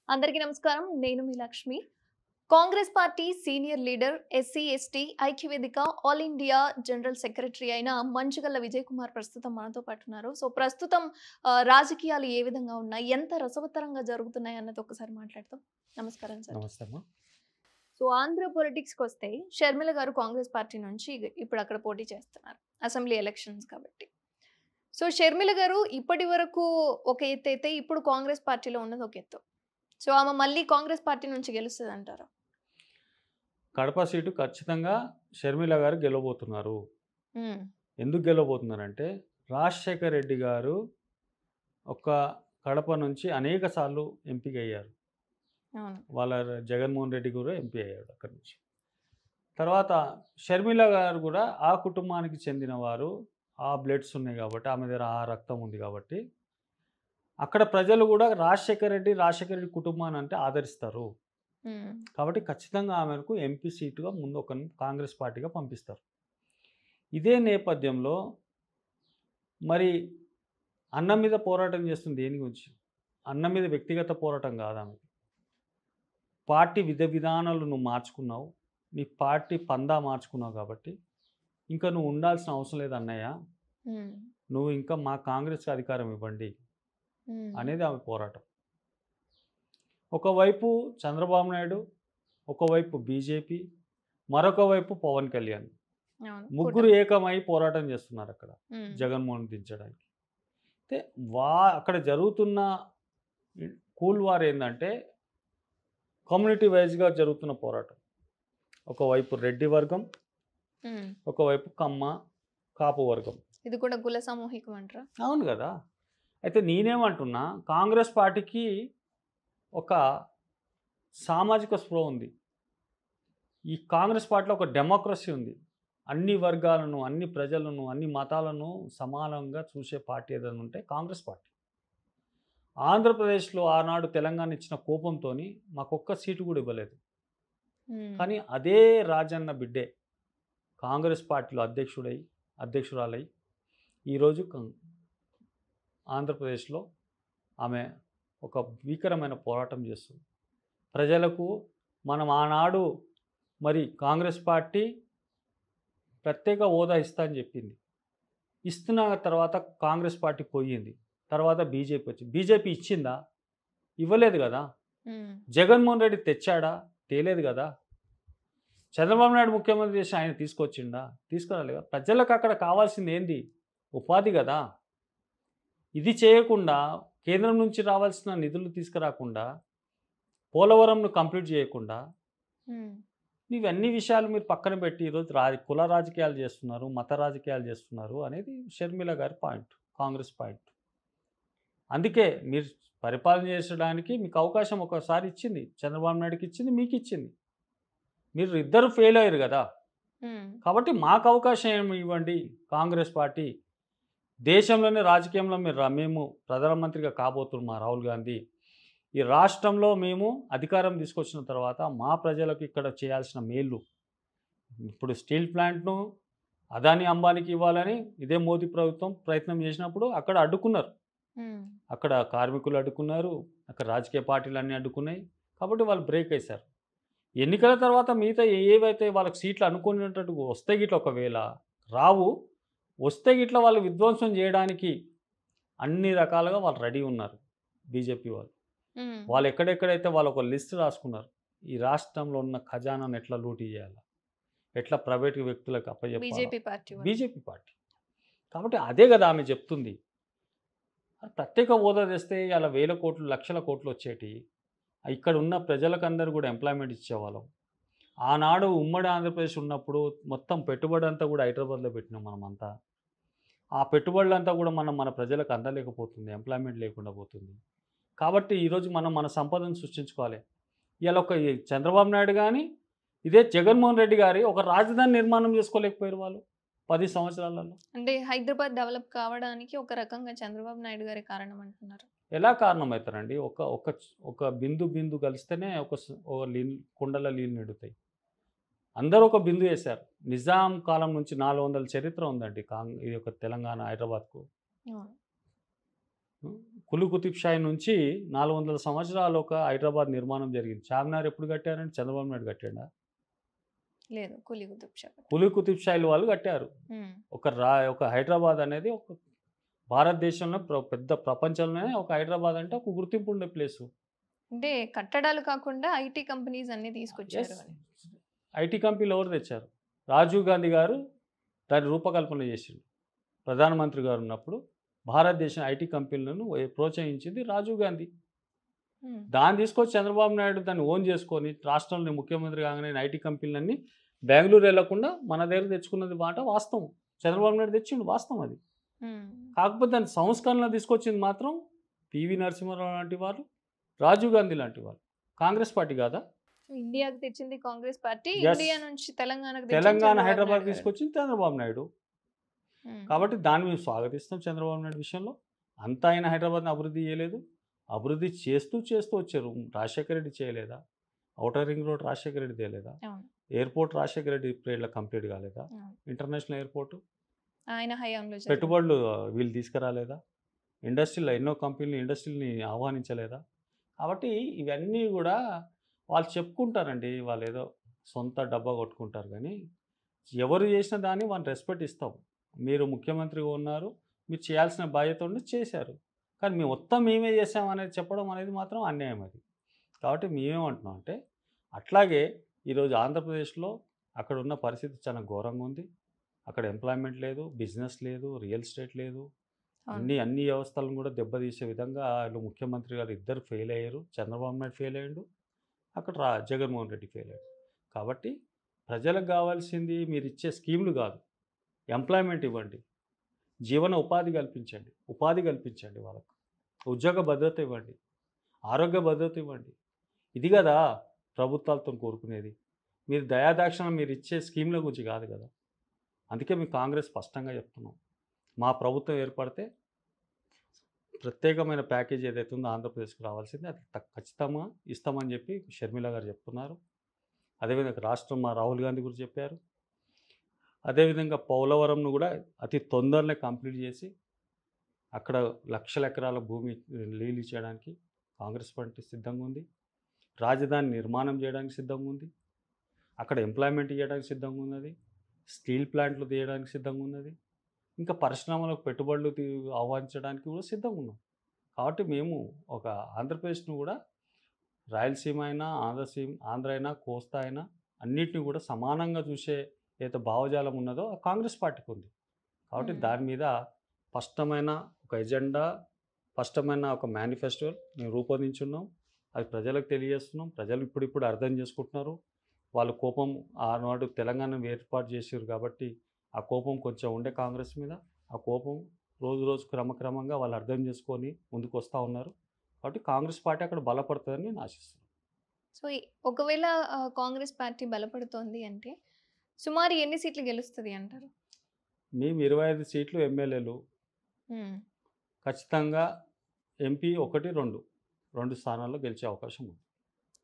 అందరికీ నమస్కారం. నేను మీ Lakshmi. Congress party senior leader, SC, ST ఐక్యవేదిక ఆల్ ఇండియా జనరల్ సెక్రటరీ అయిన మంచుగల్ల విజయ్ కుమార్ ప్రస్తుతం మనతో పాటు ఉన్నారు. సో, ప్రస్తుతం రాజకీయాలు ఏ విధంగా ఉన్నాయి? ఎంత రసవత్తరంగా జరుగుతున్నాయి అన్నది ఒకసారి మాట్లాడదాం. నమస్కారం సార్. నమస్తే అమ్మా. సో, ఆంధ్ర పొలిటిక్స్‌కొస్తే షర్మిల గారు కాంగ్రెస్ పార్టీ నుంచి ఇప్పుడు అక్కడ పోటీ చేస్తున్నారు. అసెంబ్లీ ఎలక్షన్స్ కాబట్టి. సో, షర్మిల గారు ఇప్పటివరకు ఒక ఎత్తైతే ఇప్పుడు కాంగ్రెస్ పార్టీలో ఉన్నది ఒక ఎత్తు. సో, ఆమె మళ్ళీ కాంగ్రెస్ పార్టీ నుంచి గెలుస్తదంటారా? కడప సీటు ఖచ్చితంగా షర్మిల గారు గెలవబోతున్నారు. హ్మ్. ఎందుకు గెలవబోతున్నారంటే రాజశేఖర్ రెడ్డి గారు ఒక కడప నుంచి అనేక సార్లు ఎంపీగా అయ్యారు. అవును. వాళ్ళ జగన్మోహన్ రెడ్డి కూడా ఎంపీ అయ్యాడు అక్కడి నుంచి. తర్వాత షర్మిల గారు కూడా ఆ కుటుంబానికి చెందిన వారు. ఆ బ్లడ్స్ ఉన్నాయి కాబట్టి ఆమె దగ్గర ఆ రక్తం ఉంది కాబట్టి అక్కడ ప్రజలు కూడా రాజశేఖర్ రెడ్డి కుటుంబాన్ని అంటే ఆదరిస్తారు. హ్మ్. కాబట్టి ఖచ్చితంగా ఆమెకు ఎంపీ సీటుగా ముందు ఒక కాంగ్రెస్ పార్టీగా పంపిస్తారు. ఇదే నేపథ్యంలో మరి అన్నం మీద పోరాటం చేస్తుంది దేని గురించి? అన్నం మీద వ్యక్తిగత పోరాటం కాదు ఆమె. పార్టీ విధానాలు నువ్వు మార్చుకున్నావు. నీ పార్టీ పందా మార్చుకున్నావు కాబట్టి ఇంకా నువ్వు ఉండాల్సిన అవసరం లేదు అన్నయ్య. హ్మ్. నువ్వు ఇంకా మా కాంగ్రెస్కి అధికారం ఇవ్వండి హ్మ్. అనేది ఆమె పోరాటం. ఒకవైపు చంద్రబాబు నాయుడు, ఒకవైపు బీజేపీ, మరొక వైపు పవన్ కళ్యాణ్. అవును. ముగ్గురు ఏకమై పోరాటం చేస్తున్నారు అక్కడ హ్మ్. జగన్మోహన్ దించడానికి. అయితే అక్కడ జరుగుతున్న కూల్ వార్ ఏంటంటే కమ్యూనిటీ వైజ్గా జరుగుతున్న పోరాటం. ఒకవైపు రెడ్డి వర్గం, హ్మ్. ఒకవైపు కమ్మ కాపు వర్గం. ఇది కూడా కుల సామూహికం అంటారా? అవును కదా. అయితే నేనేమంటున్నా, కాంగ్రెస్ పార్టీకి ఒక సామాజిక స్పృహ ఉంది. ఈ కాంగ్రెస్ పార్టీలో ఒక డెమోక్రసీ ఉంది. అన్ని వర్గాలను, అన్ని ప్రజలను, అన్ని మతాలను సమానంగా చూసే పార్టీ ఏదైనా ఉంటే కాంగ్రెస్ పార్టీ. ఆంధ్రప్రదేశ్లో ఆనాడు తెలంగాణ ఇచ్చిన కోపంతోని మాకొక్క సీటు కూడా ఇవ్వలేదు. హ్మ్. కానీ అదే రాజన్న బిడ్డే కాంగ్రెస్ పార్టీలో అధ్యక్షురాలై ఈరోజు ఆంధ్రప్రదేశ్లో ఆమె ఒక భీకరమైన పోరాటం చేస్తుంది. ప్రజలకు మనం ఆనాడు మరి కాంగ్రెస్ పార్టీ ప్రత్యేక హోదా ఇస్తా అని చెప్పింది. ఇస్తున్న తర్వాత కాంగ్రెస్ పార్టీ పోయింది. తర్వాత బీజేపీ వచ్చింది. బీజేపీ ఇచ్చిందా? ఇవ్వలేదు కదా. హ్మ్. జగన్మోహన్ రెడ్డి తెచ్చాడా? తేలేదు కదా. చంద్రబాబు నాయుడు ముఖ్యమంత్రి చేసి ఆయన తీసుకొచ్చిండా? తీసుకురాలేదు. ప్రజలకు అక్కడ కావాల్సింది ఏంది? ఉపాధి కదా. ఇది చేయకుండా కేంద్రం నుంచి రావాల్సిన నిధులు తీసుకురాకుండా పోలవరంను కంప్లీట్ చేయకుండా హ్మ్. ఇవన్నీ విషయాలు మీరు పక్కన పెట్టి ఈరోజు కుల రాజకీయాలు చేస్తున్నారు, మత రాజకీయాలు చేస్తున్నారు అనేది షర్మిల గారి పాయింట్, కాంగ్రెస్ పాయింట్. అందుకే మీరు పరిపాలన చేసడానికి మీకు అవకాశం ఒకసారి ఇచ్చింది, చంద్రబాబు నాయుడుకి ఇచ్చింది, మీకు ఇచ్చింది. మీరు ఇద్దరు ఫెయిల్ అయ్యారు కదా. హ్మ్. కాబట్టి మాకు అవకాశం ఏమి ఇవ్వండి. కాంగ్రెస్ పార్టీ దేశంలోనే రాజకీయంలో మేము ప్రధానమంత్రిగా కాబోతున్నాం మా రాహుల్ గాంధీ. ఈ రాష్ట్రంలో మేము అధికారం తీసుకొచ్చిన తర్వాత మా ప్రజలకు ఇక్కడ చేయాల్సిన మేలు, ఇప్పుడు స్టీల్ ప్లాంట్ను అదానీ అంబానీకి ఇవ్వాలని ఇదే మోదీ ప్రభుత్వం ప్రయత్నం చేసినప్పుడు అక్కడ అడ్డుకున్నారు. హ్మ్. అక్కడ కార్మికులు అడ్డుకున్నారు, అక్కడ రాజకీయ పార్టీలు అన్నీ అడ్డుకున్నాయి. కాబట్టి వాళ్ళు బ్రేక్ వేశారు. ఎన్నికల తర్వాత మిగతా ఏవైతే వాళ్ళకి సీట్లు అనుకునేటట్టు వస్తే గిట్ల ఒకవేళ రావు, వస్తే గిట్ల వాళ్ళు విధ్వంసం చేయడానికి అన్ని రకాలుగా వాళ్ళు రెడీ ఉన్నారు బీజేపీ వాళ్ళు. హ్మ్. వాళ్ళు ఎక్కడెక్కడైతే వాళ్ళు ఒక లిస్ట్ రాసుకున్నారు. ఈ రాష్ట్రంలో ఉన్న ఖజానాను ఎట్లా లూటీ చేయాలి, ఎట్లా ప్రైవేట్ వ్యక్తులకు అప్పచెప్పాలి. బీజేపీ పార్టీ వాళ్ళు. BJP party. కాబట్టి అదే కదా ఆమె చెప్తుంది. ప్రత్యేక హోదా తెస్తే ఇలా వేల కోట్లు, లక్షల కోట్లు వచ్చేటి. ఇక్కడ ఉన్న ప్రజలకందరూ కూడా ఎంప్లాయ్మెంట్ ఇచ్చేవాళ్ళం. ఆనాడు ఉమ్మడి ఆంధ్రప్రదేశ్ ఉన్నప్పుడు మొత్తం పెట్టుబడి అంతా కూడా హైదరాబాద్లో పెట్టినాం మనమంతా. ఆ పెట్టుబడులంతా కూడా మన ప్రజలకు అందలేకపోతుంది, ఎంప్లాయ్మెంట్ లేకుండా పోతుంది. కాబట్టి ఈరోజు మనం మన సంపదను సృష్టించుకోవాలి. ఇవాళ ఈ చంద్రబాబు నాయుడు కానీ, ఇదే జగన్మోహన్ రెడ్డి గారి ఒక రాజధాని నిర్మాణం చేసుకోలేకపోయారు వాళ్ళు 10 సంవత్సరాలలో. అంటే హైదరాబాద్ డెవలప్ కావడానికి ఒక రకంగా చంద్రబాబు నాయుడు గారే కారణం అంటున్నారు. ఎలా కారణమవుతారండి? ఒక ఒక ఒక బిందు కలిస్తేనే ఒక కుండల నీళ్ళు నిండుతాయి. అందరూ ఒక బిందు వేశారు. నిజాం కాలం నుంచి 400 చరిత్ర ఉందండి ఈ యొక్క తెలంగాణ, హైదరాబాద్కు. అవును. కులి కుతుబ్ షాహీ నుంచి 400 సంవత్సరాలు ఒక హైదరాబాద్ నిర్మాణం జరిగింది. చార్మినార్ ఎప్పుడు కట్టారంటే చంద్రబాబు నాయుడు కట్టాడా? లేదు కులీ కుతుబ్ షా. కులి కుతుబ్ షాహీలు వాళ్ళు కట్టారు. ఒక హైదరాబాద్ అనేది ఒక భారతదేశంలో పెద్ద ప్రపంచంలోనే ఒక హైదరాబాద్ అంటే ఒక గుర్తింపు ఉండే ప్లేసు. అంటే కట్టడాలు కాకుండా ఐటీ కంపెనీస్ అన్ని తీసుకొచ్చారు అని. ఐటీ కంపెనీలు ఎవరు తెచ్చారు? రాజీవ్ గాంధీ గారు దాని రూపకల్పన చేసిండు. ప్రధానమంత్రి గారు ఉన్నప్పుడు భారతదేశం ఐటీ కంపెనీలను ప్రోత్సహించింది రాజీవ్ గాంధీ. దాన్ని తీసుకొచ్చి చంద్రబాబు నాయుడు దాన్ని ఓన్ చేసుకొని రాష్ట్రంలో ముఖ్యమంత్రి కాగానే ఐటీ కంపెనీలన్నీ బెంగళూరు వెళ్లకుండా మన దగ్గర తెచ్చుకున్నది మాట వాస్తవం. చంద్రబాబు నాయుడు తెచ్చిండు, వాస్తవం అది. కాకపోతే దాని సంస్కరణలు తీసుకొచ్చింది మాత్రం పివి నరసింహారావు లాంటి వారు, రాజీవ్ గాంధీ లాంటి వారు. కాంగ్రెస్ పార్టీ కాదా? ఇండియాకి తెచ్చింది కాంగ్రెస్ పార్టీ, Yes. ఇండియా నుంచి తెలంగాణకు తెలంగాణ హైదరాబాద్ తీసుకొచ్చింది చంద్రబాబు నాయుడు. కాబట్టి దాన్ని మేము స్వాగతిస్తాం. చంద్రబాబు నాయుడు విషయంలో అంతా ఆయన హైదరాబాద్ని అభివృద్ధి చేయలేదు, అభివృద్ధి చేస్తూ వచ్చారు. రాజశేఖర రెడ్డి చేయలేదా? Outer ring road Rajasekhara Reddy చేయలేదా? ఎయిర్పోర్ట్ రాజశేఖర రెడ్డి పీరియడ్లో కంప్లీట్ కాలేదా? ఇంటర్నేషనల్ ఎయిర్పోర్ట్ ఆయన హయాంలో పెట్టుబడులు వీళ్ళు తీసుకురాలేదా? ఇండస్ట్రీలో ఎన్నో కంపెనీలు ఇండస్ట్రీని ఆహ్వానించలేదా? కాబట్టి ఇవన్నీ కూడా వాళ్ళు చెప్పుకుంటారండి, వాళ్ళు ఏదో సొంత డబ్బా కొట్టుకుంటారు. కానీ ఎవరు చేసిన దాన్ని వాళ్ళు రెస్పెక్ట్ ఇస్తాం. మీరు ముఖ్యమంత్రిగా ఉన్నారు, మీరు చేయాల్సిన బాధ్యత ఉండి చేశారు. కానీ మేము మొత్తం మేమే చేసామనేది చెప్పడం అనేది మాత్రం అన్యాయం అది. కాబట్టి మేమేమంటున్నాం అంటే, అట్లాగే ఈరోజు ఆంధ్రప్రదేశ్లో అక్కడ ఉన్న పరిస్థితి చాలా ఘోరంగా ఉంది. అక్కడ ఎంప్లాయ్మెంట్ లేదు, బిజినెస్ లేదు, రియల్ ఎస్టేట్ లేదు. అన్ని వ్యవస్థలను కూడా దెబ్బతీసే విధంగా వాళ్ళు ముఖ్యమంత్రి గారు ఇద్దరు ఫెయిల్ అయ్యారు. చంద్రబాబు నాయుడు ఫెయిల్ అయ్యాడు, అక్కడ జగన్మోహన్ రెడ్డి ఫెయిల్ అయ్యాడు. కాబట్టి ప్రజలకు కావాల్సింది మీరు ఇచ్చే స్కీములు కాదు, ఎంప్లాయ్మెంట్ ఇవ్వండి, జీవన ఉపాధి కల్పించండి, వాళ్ళకు ఉద్యోగ భద్రత ఇవ్వండి, ఆరోగ్య భద్రత ఇవ్వండి. ఇది కదా ప్రభుత్వాలతో కోరుకునేది. మీరు దయాదాక్షిణం మీరు ఇచ్చే స్కీమ్ల గురించి కాదు కదా. అందుకే మేము కాంగ్రెస్ స్పష్టంగా చెప్తున్నాం, మా ప్రభుత్వం ఏర్పడితే ప్రత్యేకమైన ప్యాకేజ్ ఏదైతే ఉందో ఆంధ్రప్రదేశ్కి రావాల్సింది అది ఖచ్చితంగా ఇస్తామని చెప్పి షర్మిల గారు చెప్తున్నారు. అదేవిధంగా రాష్ట్రం మా రాహుల్ గాంధీ గురించి చెప్పారు. అదేవిధంగా పోలవరంను కూడా అతి తొందరనే కంప్లీట్ చేసి అక్కడ లక్షల ఎకరాల భూమి లీలు చేయడానికి కాంగ్రెస్ పార్టీ సిద్ధంగా ఉంది. రాజధాని నిర్మాణం చేయడానికి సిద్ధంగా ఉంది. అక్కడ ఎంప్లాయ్మెంట్ ఇవ్వడానికి సిద్ధంగా ఉన్నది. స్టీల్ ప్లాంట్లు తీయడానికి సిద్ధంగా ఉన్నది. ఇంకా పరిశ్రమలకు పెట్టుబడులు ఆహ్వానించడానికి కూడా సిద్ధంగా ఉన్నాం. కాబట్టి మేము ఒక ఆంధ్రప్రదేశ్ను కూడా రాయలసీమ అయినా ఆంధ్ర అయినా కోస్తా అయినా అన్నిటిని కూడా సమానంగా చూసే ఏదైతే భావజాలం ఉన్నదో ఆ కాంగ్రెస్ పార్టీకి ఉంది. కాబట్టి దాని మీద స్పష్టమైన ఒక ఎజెండా, స్పష్టమైన ఒక మేనిఫెస్టో మేము రూపొందించున్నాం. అది ప్రజలకు తెలియజేస్తున్నాం. ప్రజలు ఇప్పుడు అర్థం చేసుకుంటున్నారు. వాళ్ళు కోపం ఆనాడు తెలంగాణను ఏర్పాటు చేశారు కాబట్టి ఆ కోపం కొంచెం ఉండే కాంగ్రెస్ మీద. ఆ కోపం రోజు క్రమక్రమంగా వాళ్ళు అర్థం చేసుకొని ముందుకు వస్తూ ఉన్నారు. కాబట్టి కాంగ్రెస్ పార్టీ అక్కడ బలపడుతుందని నేను ఆశిస్తున్నాను. సో ఒకవేళ కాంగ్రెస్ పార్టీ బలపడుతోంది అంటే సుమారు ఎన్ని సీట్లు గెలుస్తుంది అంటారు? మేము 25 సీట్లు ఎమ్మెల్యేలు, ఖచ్చితంగా ఎంపీ 1, 2 స్థానాల్లో గెలిచే అవకాశం ఉంది.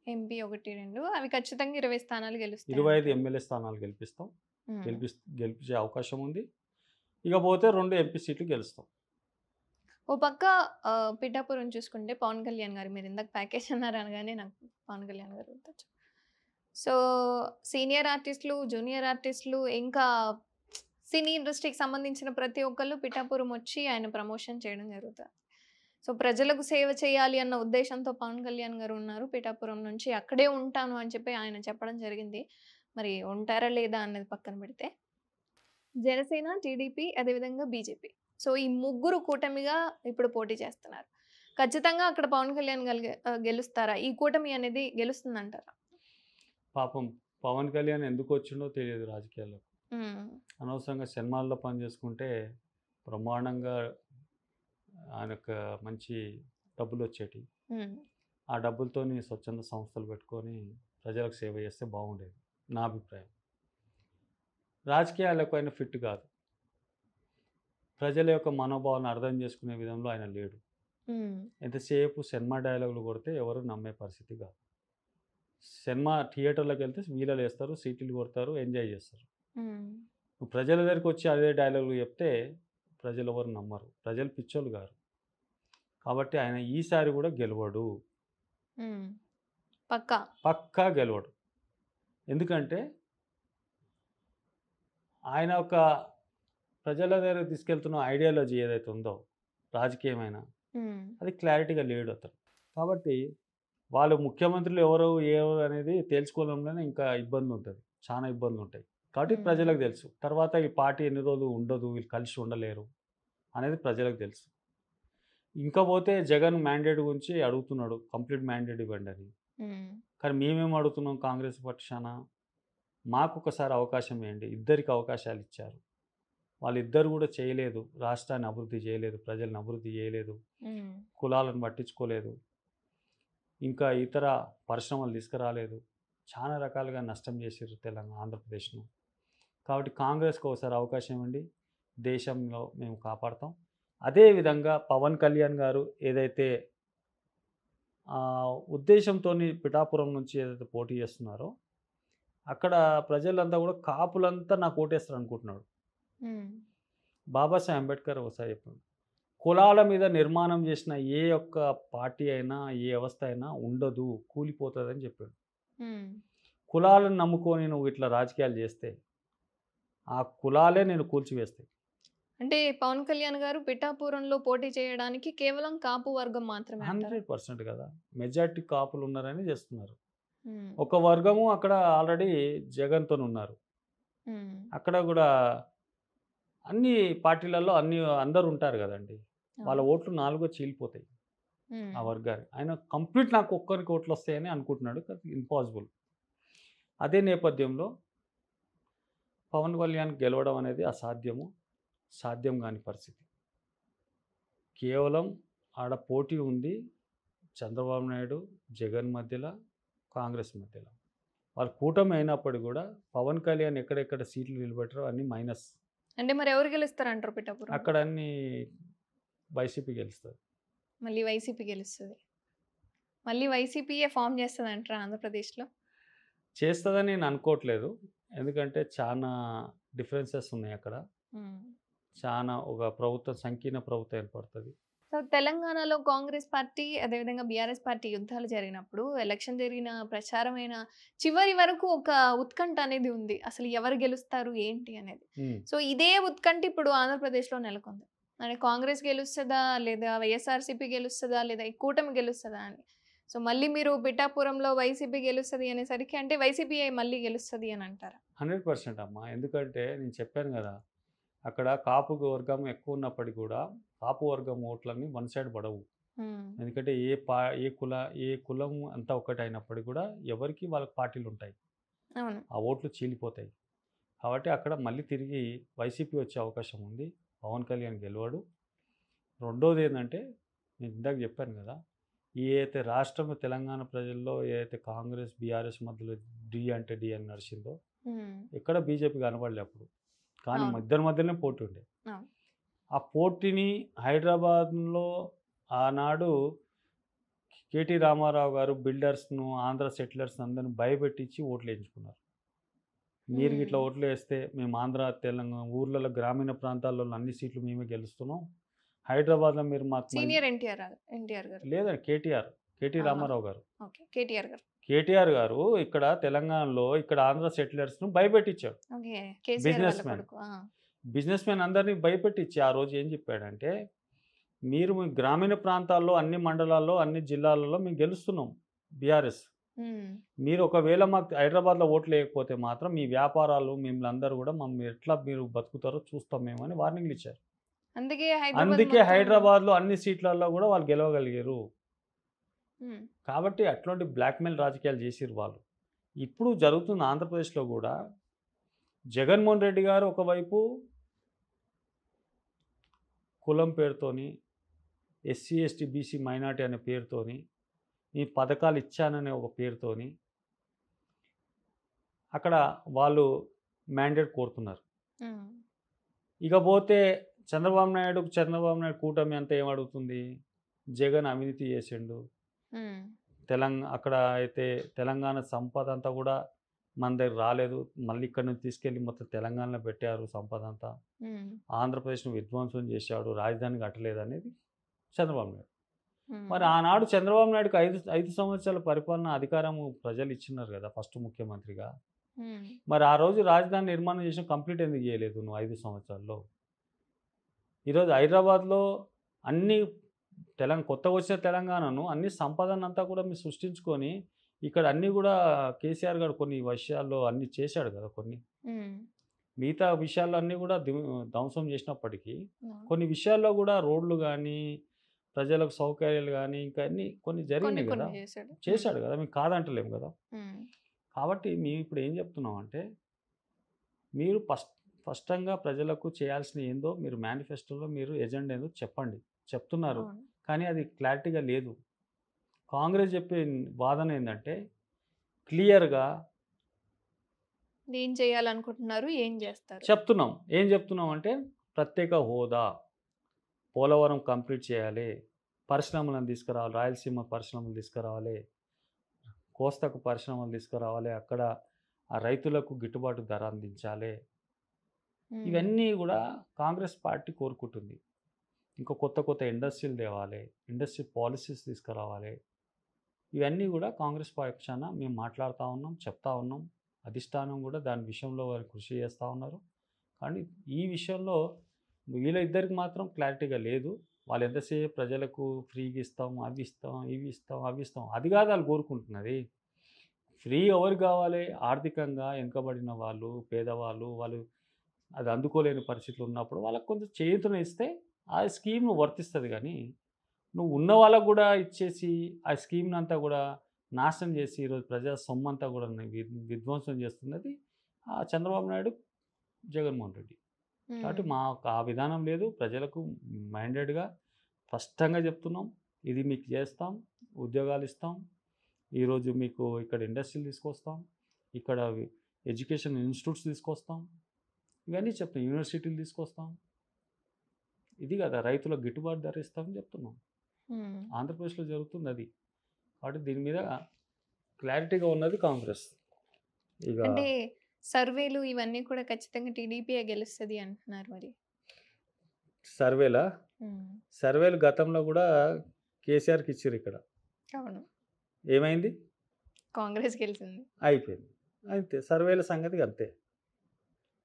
ఎంపీ 1, 2 అవి ఖచ్చితంగా 20 స్థానాలు గెలుస్తాయి. 25 ఎమ్మెల్యే స్థానాలు గెలిపించే అవకాశం ఉంది. ఇకపోతే 2 ఎంపీ సీట్లు గెలుస్తాం. ఓ పక్క పిఠాపురం చూసుకుంటే పవన్ కళ్యాణ్ గారు, మీరు ఇందాక ప్యాకేజ్ అన్నారు అనగానే నాకు పవన్ కళ్యాణ్ గారు గుర్తొచ్చారు. సో సీనియర్ ఆర్టిస్టులు, జూనియర్ ఆర్టిస్టులు, ఇంకా సినీ ఇండస్ట్రీకి సంబంధించిన ప్రతి ఒక్కళ్ళు పిఠాపురం వచ్చి ఆయన ప్రమోషన్ చేయడం జరుగుతుంది. సో ప్రజలకు సేవ చేయాలి అన్న ఉద్దేశంతో పవన్ కళ్యాణ్ గారు ఉన్నారు. పిఠాపురం నుంచి అక్కడే ఉంటాను అని చెప్పి ఆయన చెప్పడం జరిగింది. మరి ఉంటారా లేదా అన్నది పక్కన పెడితే, జనసేన, టీడీపీ, అదేవిధంగా బీజేపీ, సో ఈ ముగ్గురు కూటమిగా ఇప్పుడు పోటీ చేస్తున్నారు. ఖచ్చితంగా అక్కడ పవన్ కళ్యాణ్ గెలుస్తారా? ఈ కూటమి అనేది గెలుస్తుందంటారా? పాపం పవన్ కళ్యాణ్ ఎందుకు వచ్చిండో తెలియదు రాజకీయాల్లో. అనవసరంగా సినిమాల్లో పని చేసుకుంటే బ్రహ్మాండంగా ఆయనకు మంచి డబ్బులు వచ్చేటి. ఆ డబ్బులతో స్వచ్ఛంద సంస్థలు పెట్టుకొని ప్రజలకు సేవ చేస్తే బాగుండేది నా అభిప్రాయం. రాజకీయాలకు ఆయన ఫిట్ కాదు. ప్రజల యొక్క మనోభావాలను అర్థం చేసుకునే విధంలో ఆయన లేడు. ఎంతసేపు సినిమా డైలాగులు కొడితే ఎవరు నమ్మే పరిస్థితి కాదు. సినిమా థియేటర్లోకి వెళ్తే వీలలు వేస్తారు, సీట్లు కొడతారు, ఎంజాయ్ చేస్తారు. ప్రజల దగ్గరికి వచ్చి అదే డైలాగులు చెప్తే ప్రజలు ఎవరు నమ్మరు. ప్రజలు పిచ్చోళ్ళు గారు. కాబట్టి ఆయన ఈసారి కూడా గెలవడు, ఉమ్. పక్కా. పక్కా గెలవడు. ఎందుకంటే ఆయన ఒక ప్రజల దగ్గర తీసుకెళ్తున్న ఐడియాలజీ ఏదైతే ఉందో రాజకీయమైన ఉమ్. అది క్లారిటీగా లేడు అతను. కాబట్టి వాళ్ళు ముఖ్యమంత్రులు ఎవరు అనేది తేల్చుకోవడంలోనే ఇంకా ఇబ్బంది ఉంటుంది, చాలా ఇబ్బందులు ఉంటాయి. కాబట్టి ప్రజలకు తెలుసు తర్వాత ఈ పార్టీ ఎన్ని రోజులు ఉండదు, వీళ్ళు కలిసి ఉండలేరు అనేది ప్రజలకు తెలుసు. ఇంకా పోతే జగన్ మ్యాండేట్ గురించి అడుగుతున్నాడు, కంప్లీట్ మ్యాండేట్ ఇవ్వండి అని. కానీ మేమేం అడుగుతున్నాం కాంగ్రెస్ పక్షాన, మాకు ఒకసారి అవకాశం ఇవ్వండి. ఇద్దరికి అవకాశాలు ఇచ్చారు, వాళ్ళిద్దరు కూడా చేయలేదు, రాష్ట్రాన్ని అభివృద్ధి చేయలేదు, ప్రజలను అభివృద్ధి చేయలేదు, కులాలను పట్టించుకోలేదు, ఇంకా ఇతర పరిశ్రమలు తీసుకురాలేదు, చాలా రకాలుగా నష్టం చేసారు తెలంగాణ ఆంధ్రప్రదేశ్ను. కాబట్టి కాంగ్రెస్కి ఒకసారి అవకాశం ఇవ్వండి, దేశంలో మేము కాపాడుతాం. అదేవిధంగా పవన్ కళ్యాణ్ గారు ఏదైతే ఉద్దేశంతో పిఠాపురం నుంచి ఏదైతే పోటీ చేస్తున్నారో అక్కడ ప్రజలంతా కూడా కాపులంతా నాకు ఓటేస్తారు అనుకుంటున్నాడు. బాబాసాహెబ్ అంబేద్కర్ ఒకసారి చెప్పాడు, కులాల మీద నిర్మాణం చేసిన ఏ ఒక్క పార్టీ అయినా ఏ వ్యవస్థ అయినా ఉండదు, కూలిపోతుందని చెప్పాడు. కులాలను నమ్ముకొని నువ్వు ఇట్లా రాజకీయాలు చేస్తే ఆ కులాలే నేను కూల్చివేస్తాయి. అంటే పవన్ కళ్యాణ్ గారు పిఠాపురంలో పోటీ చేయడానికి కేవలం కాపు వర్గం మాత్రమే 100% కదా, మెజారిటీ కాపులు ఉన్నారని చేస్తున్నారు. ఒక వర్గము అక్కడ ఆల్రెడీ జగన్తో ఉన్నారు. అక్కడ కూడా అన్ని పార్టీలలో అందరూ ఉంటారు కదండి, వాళ్ళ ఓట్లు 4 చీలిపోతాయి ఆ వర్గాన్ని. ఆయన కంప్లీట్ నాకు ఒక్కరికి ఓట్లు వస్తాయని అనుకుంటున్నాడు, ఇంపాసిబుల్. అదే నేపథ్యంలో పవన్ కళ్యాణ్ గెలవడం అనేది అసాధ్యము, సాధ్యం కాని పరిస్థితి. కేవలం ఆడ పోటీ ఉంది చంద్రబాబు నాయుడు జగన్ మధ్యలో, కాంగ్రెస్ మధ్యలో. వాళ్ళు కూటమి అయినప్పటికీ కూడా పవన్ కళ్యాణ్ ఎక్కడెక్కడ సీట్లు నిలబెట్టారో అన్ని మైనస్. అంటే మరి ఎవరు గెలుస్తారంటారు పిఠాపురం? అక్కడ అన్ని వైసీపీ గెలుస్తుంది. మళ్ళీ వైసీపీ గెలుస్తుంది. మళ్ళీ వైసీపీయే ఫామ్ చేస్తుంది అంటారా ఆంధ్రప్రదేశ్లో? చేస్తుందని నేను అనుకోవట్లేదు, ఎందుకంటే చాలా డిఫరెన్సెస్ ఉన్నాయి అక్కడ. చాలా ఒక ప్రభుత్వం సంకీర్ణ ప్రభుత్వం ఏర్పడుతుంది. సో తెలంగాణలో కాంగ్రెస్ పార్టీ అదేవిధంగా బీఆర్ఎస్ పార్టీ యుద్ధాలు జరిగినప్పుడు, ఎలక్షన్ జరిగిన ప్రచారమైన చివరి వరకు ఒక ఉత్కంఠ అనేది ఉంది, అసలు ఎవరు గెలుస్తారు ఏంటి అనేది. సో ఇదే ఉత్కంఠ ఇప్పుడు ఆంధ్రప్రదేశ్లో నెలకొంది. అంటే కాంగ్రెస్ గెలుస్తుందా, లేదా వైఎస్ఆర్సీపీ గెలుస్తుందా, లేదా ఈ కూటమి గెలుస్తుందా అని. సో మళ్ళీ మీరు పిఠాపురంలో వైసీపీ గెలుస్తుంది అనేసరికి అంటే వైసీపీ మళ్ళీ గెలుస్తుంది అని అంటారా? 100% అమ్మా. ఎందుకంటే నేను చెప్పాను కదా, అక్కడ కాపు వర్గం ఎక్కువ ఉన్నప్పటికీ కూడా కాపు వర్గం ఓట్లన్నీ వన్ సైడ్ పడవు. ఎందుకంటే ఏ కులం అంతా ఒకటి అయినప్పటికీ కూడా ఎవరికి వాళ్ళకి పార్టీలు ఉంటాయి, ఆ ఓట్లు చీలిపోతాయి. కాబట్టి అక్కడ మళ్ళీ తిరిగి వైసీపీ వచ్చే అవకాశం ఉంది, పవన్ కళ్యాణ్ గెలవడు. రెండోది ఏంటంటే నేను ఇందాక చెప్పాను కదా, ఏదైతే రాష్ట్రం తెలంగాణ ప్రజల్లో ఏదైతే కాంగ్రెస్ బీఆర్ఎస్ మధ్యలో డి అంటే డి అని నడిచిందో ఎక్కడ బీజేపీ కనబడలే అప్పుడు. కానీ ఇద్దరి మధ్యలోనే పోటీ ఉండే. ఆ పోటీని హైదరాబాద్లో ఆనాడు కేటీ రామారావు గారు బిల్డర్స్ను, ఆంధ్ర సెటిలర్స్ అందరిని భయపెట్టించి ఓట్లు వేయించుకున్నారు. మీరు ఇట్లా ఓట్లు వేస్తే మేము ఆంధ్ర తెలంగాణ ఊర్లలో గ్రామీణ ప్రాంతాల్లో అన్ని సీట్లు మేమే గెలుస్తున్నాం, హైదరాబాద్లో మీరు మాకు సీనియర్ ఎన్టీఆర్ గారు లేదండి, కేటీ రామారావు గారు, కేటీఆర్ గారు ఇక్కడ తెలంగాణలో ఇక్కడ ఆంధ్ర సెటిలర్స్ను భయపెట్టించాడు. బిజినెస్ మ్యాన్ అందరినీ భయపెట్టించి ఆ రోజు ఏం చెప్పాడంటే, మీరు మీ గ్రామీణ ప్రాంతాల్లో అన్ని మండలాల్లో అన్ని జిల్లాలలో మేము గెలుస్తున్నాం బీఆర్ఎస్, మీరు ఒకవేళ మాకు హైదరాబాద్లో ఓట్లు వేయకపోతే మాత్రం మీ వ్యాపారాలు మిమ్మల్ని అందరూ కూడా ఎట్లా మీరు బతుకుతారో చూస్తాం మేము అని వార్నింగ్లు ఇచ్చారు. అందుకే హైదరాబాద్లో అన్ని సీట్లలో కూడా వాళ్ళు గెలవగలిగారు. కాబట్టి అట్లాంటి బ్లాక్మెయిల్ రాజకీయాలు చేసిరు వాళ్ళు. ఇప్పుడు జరుగుతున్న ఆంధ్రప్రదేశ్లో కూడా జగన్మోహన్ రెడ్డి గారు ఒకవైపు కులం పేరుతోని, ఎస్సీ ఎస్టీ బీసీ మైనార్టీ అనే పేరుతోని, ఈ పథకాలు ఇచ్చాననే ఒక పేరుతోని అక్కడ వాళ్ళు మ్యాండేట్ కోరుతున్నారు. ఇకపోతే చంద్రబాబు నాయుడు కూటమి అంతా ఏమడుగుతుంది, జగన్ అవినీతి చేసిండు, అక్కడ అయితే తెలంగాణ సంపద అంతా కూడా మన దగ్గర రాలేదు, మళ్ళీ ఇక్కడ నుంచి తీసుకెళ్ళి మొత్తం తెలంగాణలో పెట్టారు సంపద అంతా, ఆంధ్రప్రదేశ్ను విధ్వంసం చేశాడు, రాజధాని కట్టలేదు అనేది చంద్రబాబు నాయుడు. మరి ఆనాడు చంద్రబాబు నాయుడుకి 5 సంవత్సరాల పరిపాలన అధికారము ప్రజలు ఇచ్చినారు కదా ఫస్ట్ ముఖ్యమంత్రిగా. మరి ఆ రోజు రాజధాని నిర్మాణం చేసిన కంప్లీట్ ఎందుకు చేయలేదు నువ్వు 5 సంవత్సరాల్లో? ఈరోజు హైదరాబాద్లో అన్ని కొత్తగా వచ్చిన తెలంగాణను అన్ని సంపదనంతా కూడా మీరు సృష్టించుకొని ఇక్కడ అన్నీ కూడా కేసీఆర్ గారు కొన్ని విషయాల్లో అన్ని చేశాడు కదా కొన్ని. మిగతా విషయాల్లో అన్నీ కూడా ధ్వంసం చేసినప్పటికీ కొన్ని విషయాల్లో కూడా రోడ్లు కానీ ప్రజలకు సౌకర్యాలు కానీ ఇంకా అన్ని కొన్ని జరిగినాయి కదా, చేశాడు కదా, మీకు కాదంటలేము కదా. కాబట్టి మేము ఇప్పుడు ఏం చెప్తున్నాం అంటే మీరు స్పష్టంగా ప్రజలకు చేయాల్సిన ఏందో మీరు మేనిఫెస్టోలో మీరు ఎజెండా ఏందో చెప్పండి, చెప్తున్నారు కానీ అది క్లారిటీగా లేదు. కాంగ్రెస్ చెప్పే వాదన ఏంటంటే క్లియర్గా ఏం చేయాలనుకుంటున్నారు, ఏం చేస్తారు చెప్తున్నాం. ఏం చెప్తున్నాం అంటే ప్రత్యేక హోదా, పోలవరం కంప్లీట్ చేయాలి, పరిశ్రమలను తీసుకురావాలి, రాయలసీమ పరిశ్రమలు తీసుకురావాలి, కోస్తకు పరిశ్రమలు తీసుకురావాలి, అక్కడ ఆ రైతులకు గిట్టుబాటు ధర అందించాలి. ఇవన్నీ కూడా కాంగ్రెస్ పార్టీ కోరుకుంటుంది. ఇంకా కొత్త ఇండస్ట్రీలు తేవాలి, ఇండస్ట్రీ పాలసీస్ తీసుకురావాలి. ఇవన్నీ కూడా కాంగ్రెస్ పక్షాన మేము మాట్లాడుతూ ఉన్నాం, చెప్తా ఉన్నాం. అధిష్టానం కూడా దాని విషయంలో వారు కృషి చేస్తూ ఉన్నారు. కానీ ఈ విషయంలో వీళ్ళ ఇద్దరికి మాత్రం క్లారిటీగా లేదు. వాళ్ళు ఎంతసేపు ప్రజలకు ఫ్రీగా ఇస్తాం, అవి ఇస్తాం, ఇవి ఇస్తాం, అవి ఇస్తాం, అది కాదు వాళ్ళు కోరుకుంటున్నది. ఫ్రీ ఎవరు కావాలి? ఆర్థికంగా వెనుకబడిన వాళ్ళు, పేదవాళ్ళు, వాళ్ళు అది అందుకోలేని పరిస్థితులు ఉన్నప్పుడు వాళ్ళకు కొంచెం చేతున ఇస్తే ఆ స్కీమ్ వర్తిస్తుంది. కానీ నువ్వు ఉన్న వాళ్ళకు కూడా ఇచ్చేసి ఆ స్కీమ్ని అంతా కూడా నాశనం చేసి ఈరోజు ప్రజా సొమ్మంతా కూడా విధ్వంసం చేస్తున్నది ఆ చంద్రబాబు నాయుడు, జగన్మోహన్ రెడ్డి. కాబట్టి మాకు ఆ విధానం లేదు. ప్రజలకు మైండెడ్గా స్పష్టంగా చెప్తున్నాం, ఇది మీకు చేస్తాం, ఉద్యోగాలు ఇస్తాం, ఈరోజు మీకు ఇక్కడ ఇండస్ట్రీలు తీసుకొస్తాం, ఇక్కడ ఎడ్యుకేషన్ ఇన్స్టిట్యూట్స్ తీసుకొస్తాం, ఇవన్నీ చెప్తాం, యూనివర్సిటీలు తీసుకొస్తాం. ఇది కదా రైతులకు గిట్టుబాటు ధర ఇస్తామని చెప్తున్నాం. ఆంధ్రప్రదేశ్లో జరుగుతుంది అది. కాబట్టి దీని మీద క్లారిటీగా ఉన్నది కాంగ్రెస్. ఇక అంటే సర్వేలు ఇవన్నీ కూడా ఖచ్చితంగా టీడీపీయే గెలుస్తుంది అంటున్నారు. మరి సర్వేలు గతంలో కూడా కేసీఆర్కి ఇచ్చారు. ఇక్కడ అవును, ఏమైంది? కాంగ్రెస్ గెలిచింది, అయిపోయింది. అంతే, సర్వేల సంగతి అంతే.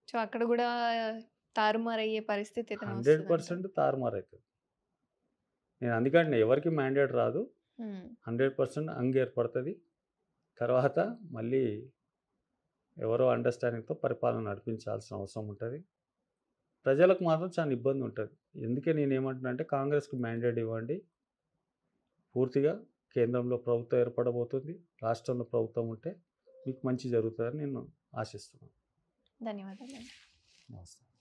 సో అక్కడ కూడా తారుమారయ్యే పరిస్థితి 100% తారుమారు అవుతుంది. నేను అందుకంటే ఎవరికి మ్యాండేట్ రాదు, 100% అంగ ఏర్పడుతుంది. తర్వాత మళ్ళీ ఎవరో అండర్స్టాండింగ్తో పరిపాలన నడిపించాల్సిన అవసరం ఉంటుంది. ప్రజలకు మాత్రం చాలా ఇబ్బంది ఉంటుంది. అందుకే నేనేమంటున్నా అంటే కాంగ్రెస్కి మ్యాండేట్ ఇవ్వండి, పూర్తిగా కేంద్రంలో ప్రభుత్వం ఏర్పడబోతుంది, రాష్ట్రంలో ప్రభుత్వం ఉంటే మీకు మంచి జరుగుతుందని నేను ఆశిస్తున్నాను. ధన్యవాదాలు. నమస్తే.